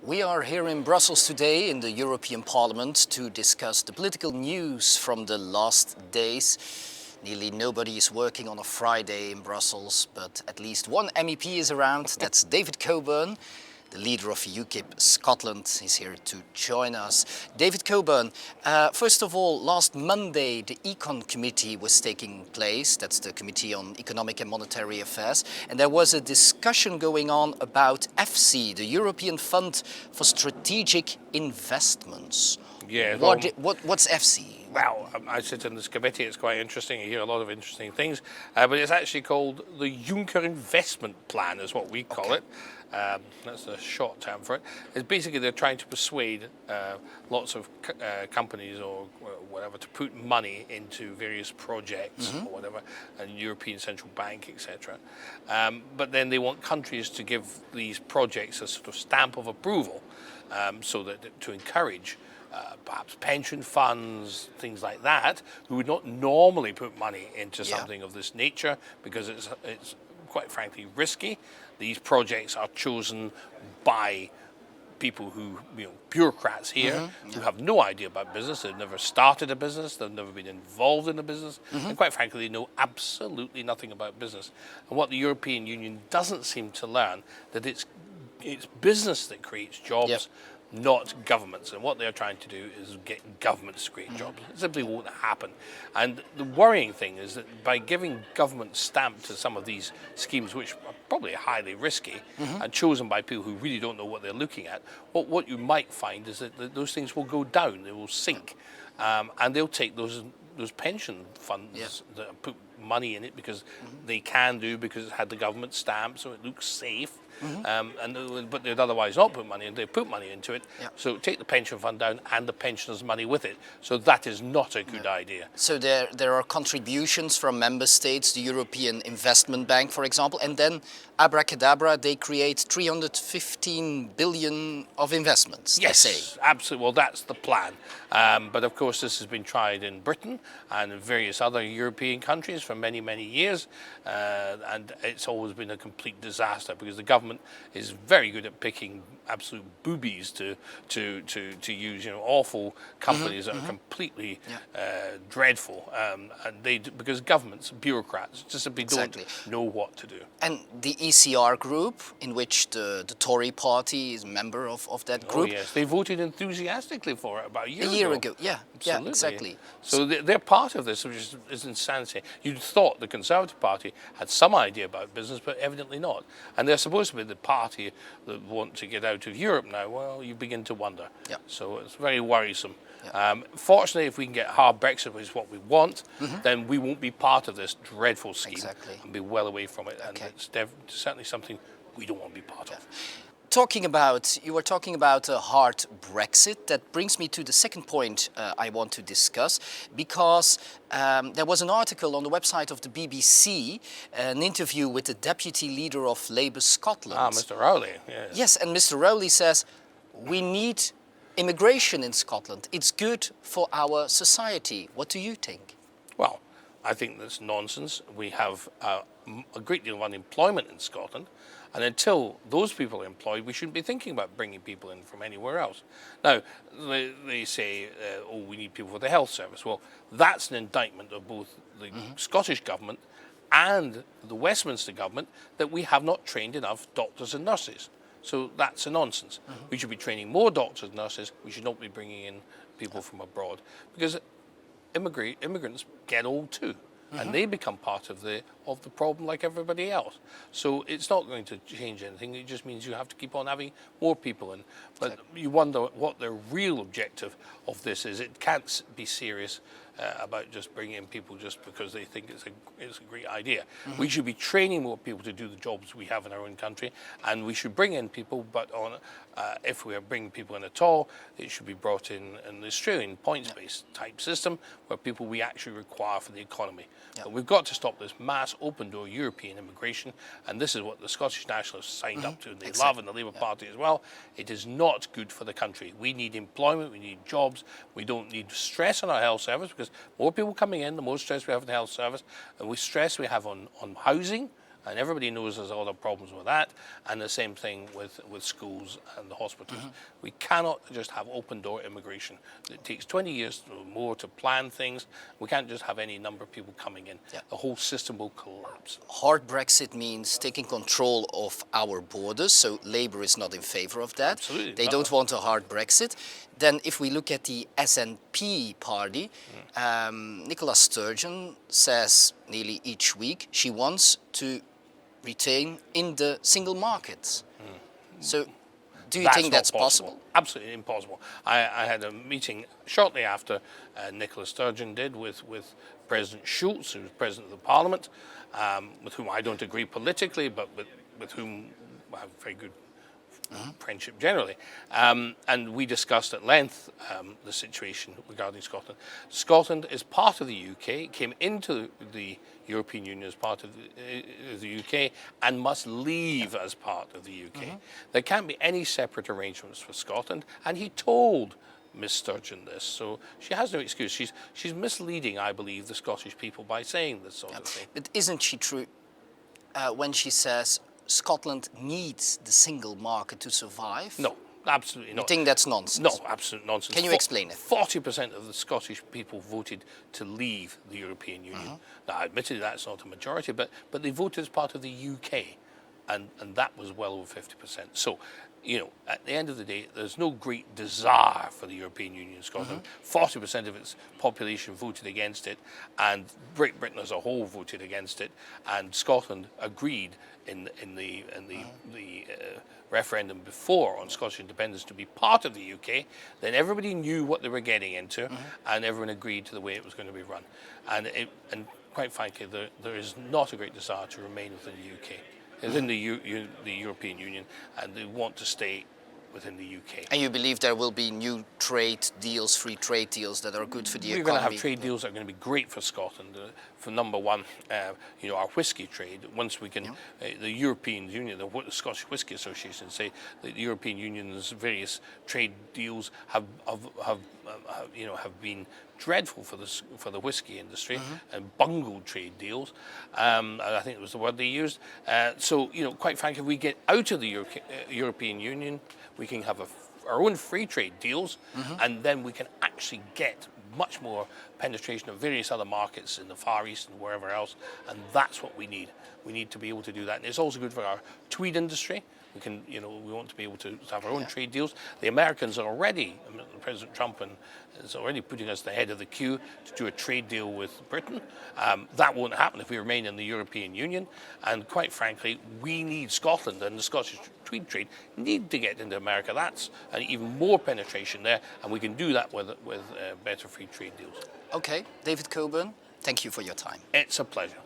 We are here in Brussels today in the European Parliament to discuss the political news from the last days. Nearly nobody is working on a Friday in Brussels, but at least one MEP is around. That's David Coburn, the leader of UKIP Scotland. Is here to join us. David Coburn, first of all, last Monday the Econ Committee was taking place. That's the Committee on Economic and Monetary Affairs. And there was a discussion going on about EFSI, the European Fund for Strategic Investments. Yeah, What's EFSI? Well, I sit in this committee. It's quite interesting. You hear a lot of interesting things. But it's actually called the Juncker Investment Plan, is what we call it. That's the short term for it. It's basically they're trying to persuade lots of companies or whatever to put money into various projects or whatever, and European Central Bank, etc. But then they want countries to give these projects a sort of stamp of approval, so that to encourage perhaps pension funds, things like that, who would not normally put money into something of this nature because it's quite frankly risky. These projects are chosen by people who, bureaucrats here, who have no idea about business. They've never started a business. They've never been involved in a business. And quite frankly, they know absolutely nothing about business. And what the European Union doesn't seem to learn, that it's business that creates jobs, not governments. And what they're trying to do is get governments to create jobs. It simply won't happen. And the worrying thing is that by giving government stamp to some of these schemes, which are probably highly risky and chosen by people who really don't know what they're looking at, what you might find is that those things will go down, they will sink. And they'll take those pension funds that put money in it because they can do, because it had the government stamp, so it looks safe. But they'd otherwise not put money in. They put money into it. So take the pension fund down and the pensioners' money with it. So that is not a good idea. So there are contributions from member states, the European Investment Bank, for example, and then abracadabra, they create 315 billion of investments. Yes, they say. Absolutely. Well, that's the plan. But of course, this has been tried in Britain and in various other European countries for many, many years, and it's always been a complete disaster because the government is very good at picking absolute boobies to use, awful companies that are completely dreadful, and because governments, bureaucrats, just simply don't know what to do. And the ECR group, in which the Tory party is a member of that group. Oh yes, they voted enthusiastically for it about a year ago. Yeah, exactly. So they're part of this, which is insanity. You'd thought the Conservative Party had some idea about business, but evidently not. And they're supposed to be the party that want to get out of Europe now. Well, you begin to wonder. So it's very worrisome. Fortunately, if we can get hard Brexit, which is what we want, then we won't be part of this dreadful scheme and be well away from it. And it's certainly something we don't want to be part of. You were talking about a hard Brexit. That brings me to the second point I want to discuss, because there was an article on the website of the BBC, an interview with the deputy leader of Labour Scotland. Mr. Rowley. Yes, and Mr. Rowley says, we need immigration in Scotland. It's good for our society. What do you think? Well, I think that's nonsense. We have a great deal of unemployment in Scotland. And until those people are employed, we shouldn't be thinking about bringing people in from anywhere else. Now, they say, we need people for the health service. Well, that's an indictment of both the Scottish government and the Westminster government, that we have not trained enough doctors and nurses. So that's a nonsense. We should be training more doctors and nurses. We should not be bringing in people from abroad, because immigrants get old too. And they become part of the problem like everybody else. So it's not going to change anything. It just means you have to keep on having more people in. But you wonder what the real objective of this is. It can't be serious about just bringing in people just because they think it's a great idea. We should be training more people to do the jobs we have in our own country, and we should bring in people, but if we are bringing people in at all, it should be brought in the Australian points-based type system, where people we actually require for the economy. But we've got to stop this mass open-door European immigration, and this is what the Scottish Nationalists signed up to, and they love, and the Labour Party as well. It is not good for the country. We need employment, we need jobs, we don't need stress on our health service, because more people coming in, the more stress we have in the health service, and we stress we have on housing, and everybody knows there's a lot of problems with that, and the same thing with schools and the hospitals. We cannot just have open-door immigration. It takes 20 years or more to plan things. We can't just have any number of people coming in. Yeah. The whole system will collapse. Hard Brexit means taking control of our borders, so Labour is not in favour of that. Absolutely They not. don't want a hard Brexit. Then if we look at the SNP party, Nicola Sturgeon says nearly each week she wants to retain in the single market. So do you think not that's possible? Absolutely impossible. I had a meeting shortly after Nicola Sturgeon did with President Schulz, who was President of the Parliament, with whom I don't agree politically, but with whom I have very good friendship generally. And we discussed at length the situation regarding Scotland. Scotland is part of the UK, came into the European Union as part of the UK, and must leave as part of the UK. There can't be any separate arrangements for Scotland, and he told Miss Sturgeon this, so she has no excuse. She's misleading, I believe, the Scottish people by saying this sort of thing. But isn't she true when she says Scotland needs the single market to survive? No, absolutely not. You think that's nonsense? No, absolute nonsense. Can you explain it? 40% of the Scottish people voted to leave the European Union. Now, admittedly, that's not a majority, but they voted as part of the UK, and that was well over 50%. So, you know, at the end of the day, there's no great desire for the European Union in Scotland. 40% of its population voted against it, and Great Britain as a whole voted against it, and Scotland agreed in the referendum before on Scottish independence to be part of the UK. Then everybody knew what they were getting into, and everyone agreed to the way it was going to be run. And quite frankly, there is not a great desire to remain within the UK. Within the European Union, and they want to stay within the UK. And you believe there will be new trade deals, free trade deals that are good for the We're economy? going to have trade deals that are going to be great for Scotland. For number one, you know, our whisky trade. Once we can, the European Union, the Scottish Whisky Association say that the European Union's various trade deals have been dreadful for the whisky industry and bungled trade deals. I think it was the word they used. So, you know, quite frankly, if we get out of the European Union, we can have our own free trade deals, and then we can actually get much more penetration of various other markets in the Far East and wherever else, and that's what we need. We need to be able to do that, and it's also good for our tweed industry. We can, you know, we want to be able to have our own trade deals. The Americans are already, President Trump is already putting us at the head of the queue to do a trade deal with Britain. That won't happen if we remain in the European Union. And quite frankly, we need Scotland and the Scottish tweed trade need to get into America. That's an even more penetration there, and we can do that with better free trade deals. Okay, David Coburn, thank you for your time. It's a pleasure.